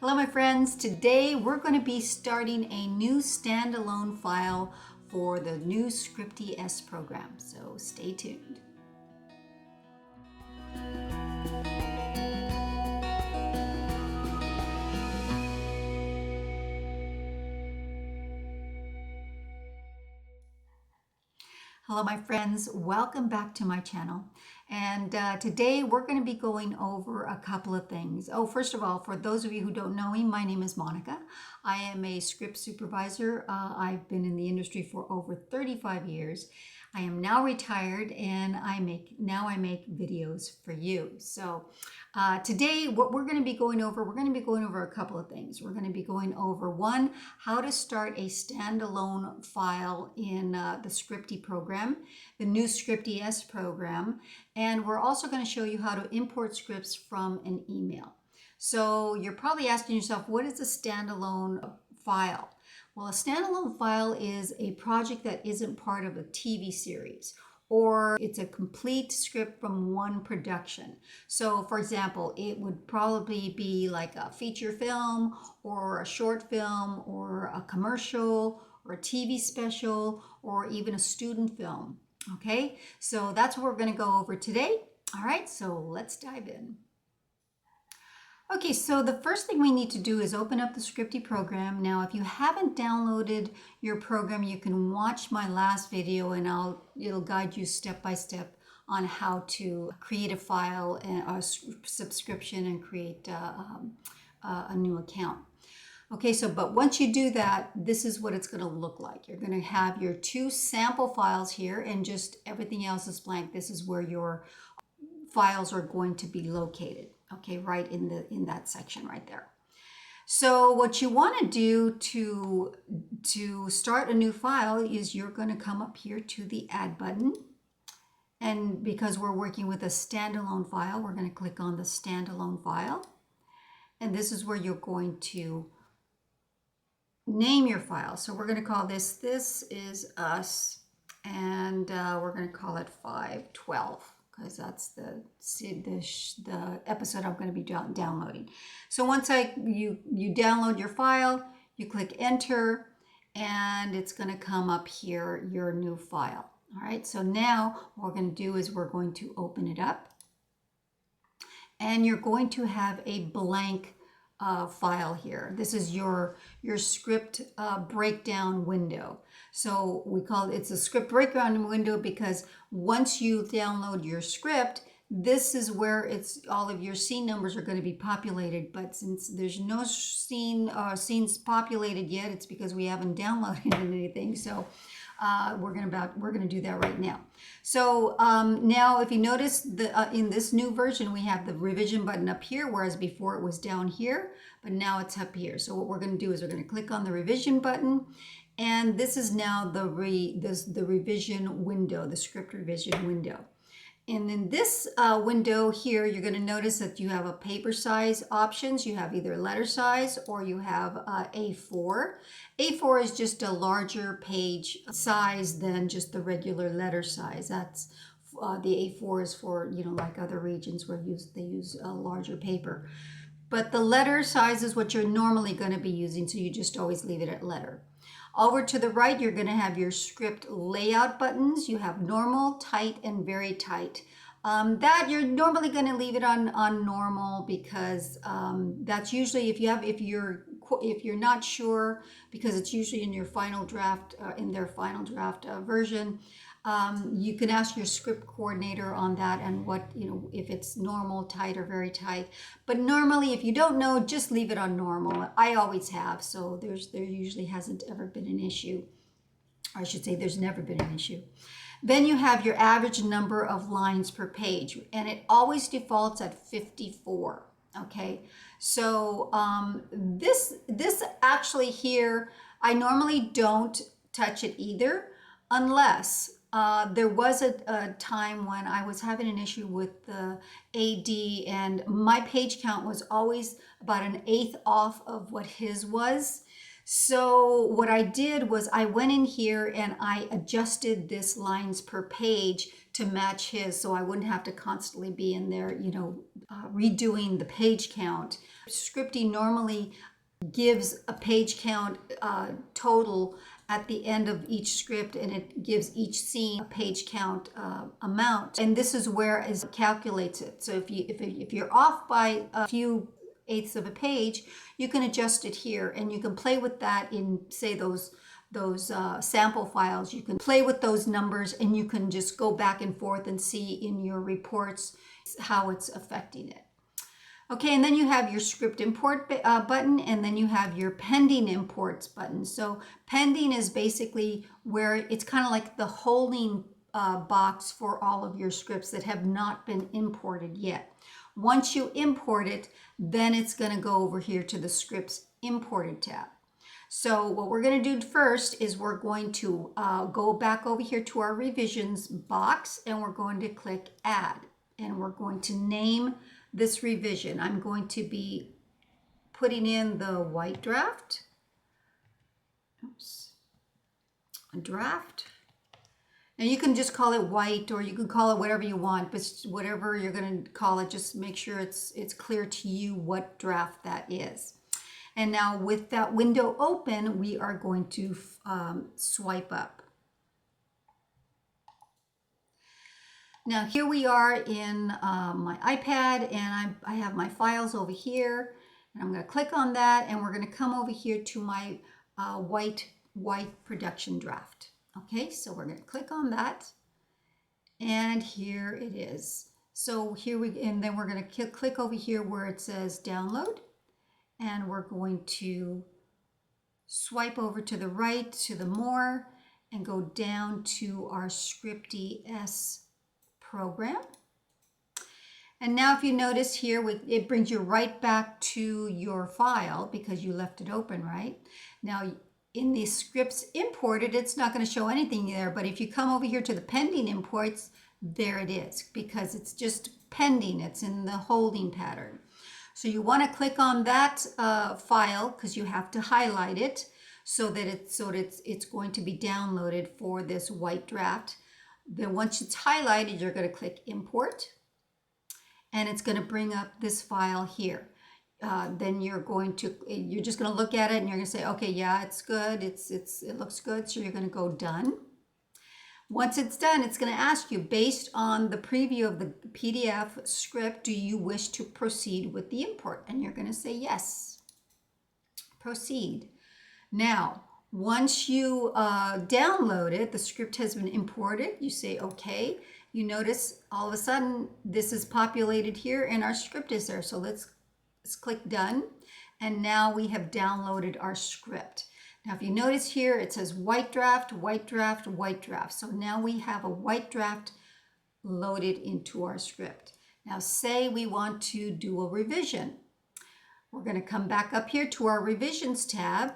Hello my friends, today we're going to be starting a new standalone file for the new ScriptE S program, so stay tuned. Hello my friends, welcome back to my channel. And today we're going to be going over a couple of things. Oh, first of all, for those of you who don't know me, my name is Monica. I am a script supervisor. I've been in the industry for over 35 years. I am now retired and I make videos for you. So today what we're going to be going over, a couple of things. We're going to be going over one, how to start a standalone file in the ScriptE program, the new ScriptE S program, and we're also going to show you how to import scripts from an email. So you're probably asking yourself, what is a standalone file? Well, a standalone file is a project that isn't part of a TV series, or it's a complete script from one production. So for example, it would probably be like a feature film or a short film or a commercial or a TV special or even a student film. Okay, so that's what we're going to go over today. All right, so let's dive in. Okay, so the first thing we need to do is open up the ScriptE program. Now, if you haven't downloaded your program, you can watch my last video and it'll guide you step by step on how to create a file and a subscription and create a new account. Okay, so but once you do that, this is what it's going to look like. You're going to have your two sample files here and just everything else is blank. This is where your files are going to be located. Okay, right in that section right there. So what you want to do to start a new file is you're going to come up here to the add button. And because we're working with a standalone file, we're going to click on the standalone file. And this is where you're going to name your file. So we're going to call this is us, and we're going to call it 512 because that's the episode I'm going to be downloading. So once you download your file, you click enter, and it's going to come up here, your new file. All right, so now what we're going to do is we're going to open it up, and you're going to have a blank file here. This is your script breakdown window. So we call it's a script breakdown window because once you download your script, this is where all of your scene numbers are going to be populated. But since there's no scenes populated yet, it's because we haven't downloaded anything. So we're gonna do that right now. So now if you notice in this new version we have the revision button up here, whereas before it was down here, but now it's up here. So what we're going to do is we're going to click on the revision button, and this is now the revision window, the script revision window. And in this window here, you're going to notice that you have a paper size options. You have either letter size or you have A4. A4 is just a larger page size than just the regular letter size. That's the A4 is for, like other regions where they use a larger paper. But the letter size is what you're normally going to be using, so you just always leave it at letter. Over to the right, you're going to have your script layout buttons. You have normal, tight, and very tight. That you're normally going to leave it on normal because that's usually if you're not sure, because it's usually in your final draft, in their final draft version. You can ask your script coordinator on that and if it's normal, tight, or very tight. But normally, if you don't know, just leave it on normal. I always have, so there usually hasn't ever been an issue. Or I should say there's never been an issue. Then you have your average number of lines per page, and it always defaults at 54. Okay, so this actually here, I normally don't touch it either, unless there was a time when I was having an issue with the AD and my page count was always about 1/8 off of what his was. So what I did was I went in here and I adjusted this lines per page to match his, so I wouldn't have to constantly be in there, redoing the page count. ScriptE normally gives a page count total at the end of each script, and it gives each scene a page count amount, and this is where it calculates it. So if you're off by a few eighths of a page, you can adjust it here, and you can play with that in, say, those sample files. You can play with those numbers, and you can just go back and forth and see in your reports how it's affecting it. Okay, and then you have your script import button, and then you have your pending imports button. So pending is basically where it's kind of like the holding box for all of your scripts that have not been imported yet. Once you import it, then it's going to go over here to the scripts imported tab. So what we're going to do first is we're going to go back over here to our revisions box, and we're going to click add, and we're going to name this revision. I'm going to be putting in the white draft. Oops. A draft. And you can just call it white, or you can call it whatever you want, but whatever you're going to call it, just make sure it's clear to you what draft that is. And now with that window open, we are going to swipe up. Now here we are in my iPad, and I have my files over here, and I'm going to click on that, and we're going to come over here to my white production draft. Okay, so we're going to click on that, and here it is. So and then we're going to click over here where it says download, and we're going to swipe over to the right to the more, and go down to our ScriptE S program. And now if you notice here, it brings you right back to your file because you left it open, right? Now in the scripts imported, it's not going to show anything there, but if you come over here to the pending imports, there it is, because it's just pending. It's in the holding pattern. So you want to click on that file, because you have to highlight it so that it's going to be downloaded for this white draft. Then once it's highlighted, you're going to click import, and it's going to bring up this file here. Then you're just going to look at it, and you're going to say, okay, yeah, it's good. It looks good. So you're going to go done. Once it's done, it's going to ask you, based on the preview of the PDF script, do you wish to proceed with the import? And you're going to say yes. Proceed. Now, once you download it, the script has been imported. You say okay. You notice all of a sudden this is populated here, and our script is there. So let's click done, and now we have downloaded our script. Now if you notice here, it says white draft, white draft, white draft. So now we have a white draft loaded into our script. Now say we want to do a revision. We're going to come back up here to our revisions tab,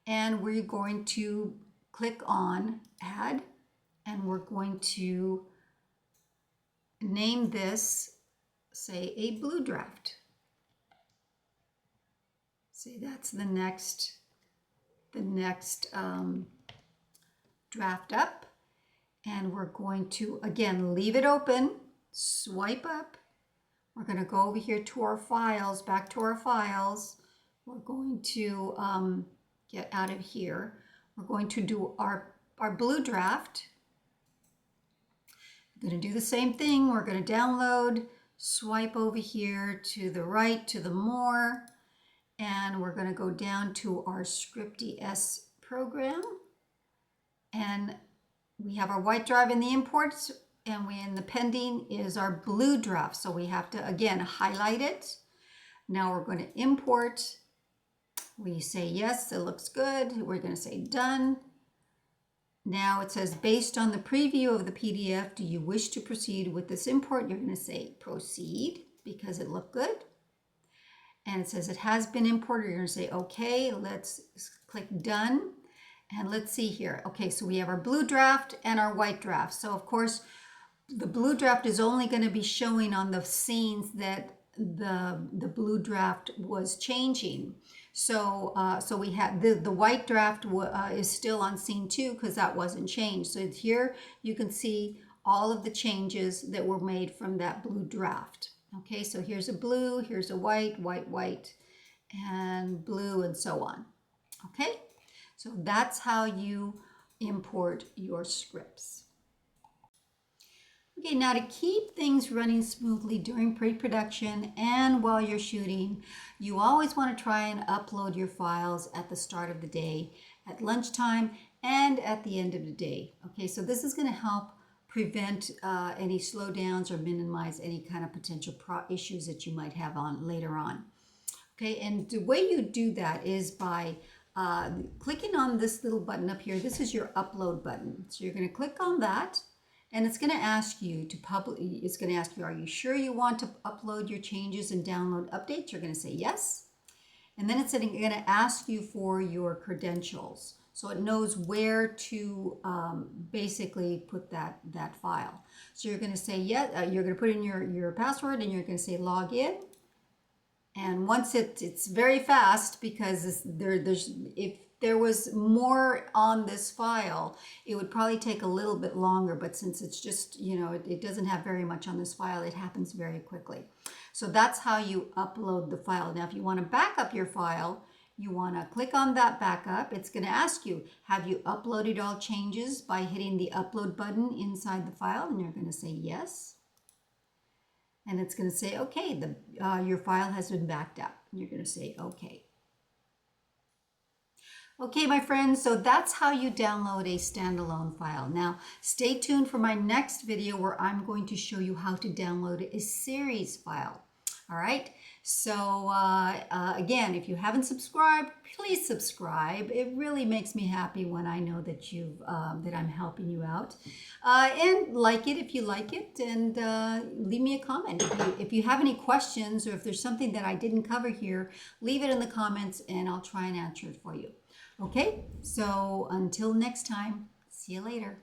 and we're going to click on add, and we're going to name this, say, a blue draft. See, that's the next draft up, and we're going to again leave it open, swipe up. We're going to go over here to our files, back to our files. We're going to get out of here. We're going to do our blue draft. We're going to do the same thing. We're going to download, swipe over here to the right to the more, and we're going to go down to our ScriptE S program, and we have our white drive in the imports, and in the pending is our blue draft. So we have to again highlight it. Now we're going to import. We say yes, it looks good. We're going to say done. Now it says, based on the preview of the PDF, do you wish to proceed with this import? You're going to say proceed because it looked good. And it says it has been imported. You're going to say okay. Let's click done. And let's see here. Okay, so we have our blue draft and our white draft. So of course, the blue draft is only going to be showing on the scenes that the blue draft was changing. So so we have the white draft is still on scene 2 because that wasn't changed. So here you can see all of the changes that were made from that blue draft. Okay, so here's a blue, here's a white, white, white, and blue, and so on. Okay, so that's how you import your scripts. Okay, now to keep things running smoothly during pre-production and while you're shooting, you always want to try and upload your files at the start of the day, at lunchtime, and at the end of the day. Okay, so this is going to help prevent any slowdowns or minimize any kind of potential issues that you might have on later on. Okay, and the way you do that is by clicking on this little button up here. This is your upload button. So you're going to click on that. And it's going to ask you to it's going to ask you, are you sure you want to upload your changes and download updates? You're going to say yes. And then it's going to ask you for your credentials. So it knows where to basically put that file. So you're going to say yes, you're going to put in your password and you're going to say log in. And once it's very fast because if there was more on this file, it would probably take a little bit longer, but since it's just, it doesn't have very much on this file, it happens very quickly. So that's how you upload the file. Now, if you want to back up your file, you want to click on that backup. It's going to ask you, have you uploaded all changes by hitting the upload button inside the file? And you're going to say yes. And it's going to say, okay, your file has been backed up. You're going to say, okay. Okay, my friends, so that's how you download a standalone file. Now, stay tuned for my next video where I'm going to show you how to download a series file. All right, so again, if you haven't subscribed, please subscribe. It really makes me happy when I know that that I'm helping you out. And like it if you like it, and leave me a comment. If you have any questions or if there's something that I didn't cover here, leave it in the comments and I'll try and answer it for you. Okay, so until next time, see you later.